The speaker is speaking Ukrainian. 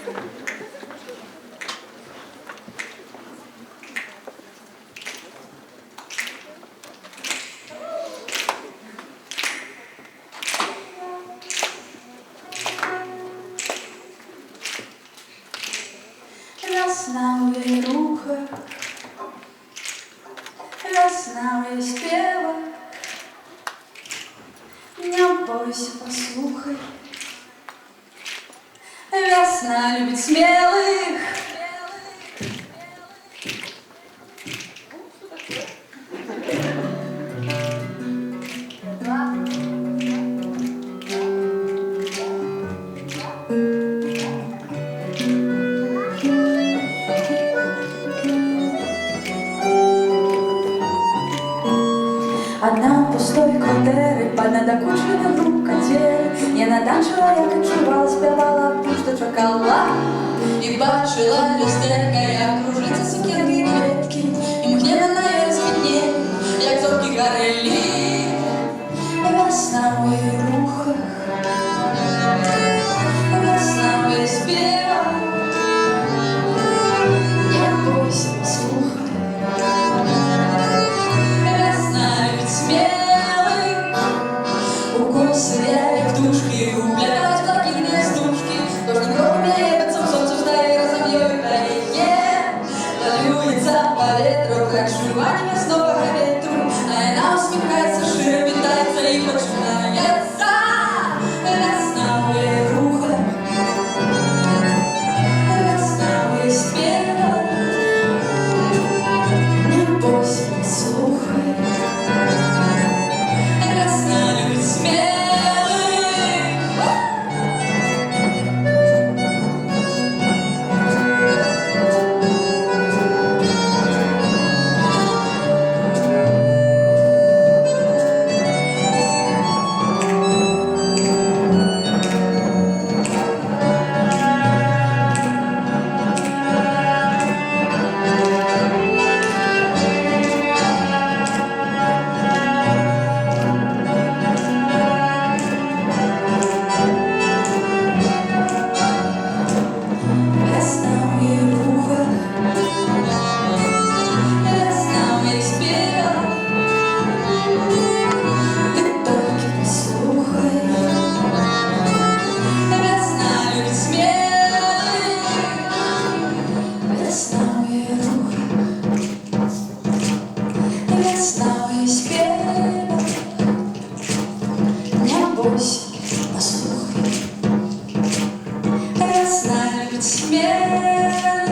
Wiosna u jej ruchach, wiosna u jej śpiewach. Nie bój się, posłuchaj. Wiosna lubi śmiałych. Одна пустой квартири, пальна докучливо в рукоделі. Я натанчила, як відчувала, співала, пусто чекала. І бачила люстерка, як кружиться сукенки і квітки. І мгновенно я розквітнела, як зорки горели. Весна в моїх рухах, весна в моїх співах. Не бойся, послухай. Сыряя в душке, уплетать блокирные стужки. Дождь кровь под солнцем стоит, разомьёй крае. Полюется по ветру, как жевание мясного ветру. А она усмехается, шире питается и починается. Весна в моих рухах, весна в моих спевах. Не бойся, послухай. Весна любит смех. Весна у її співах. Не бойся, послухай. Весна любить сміх.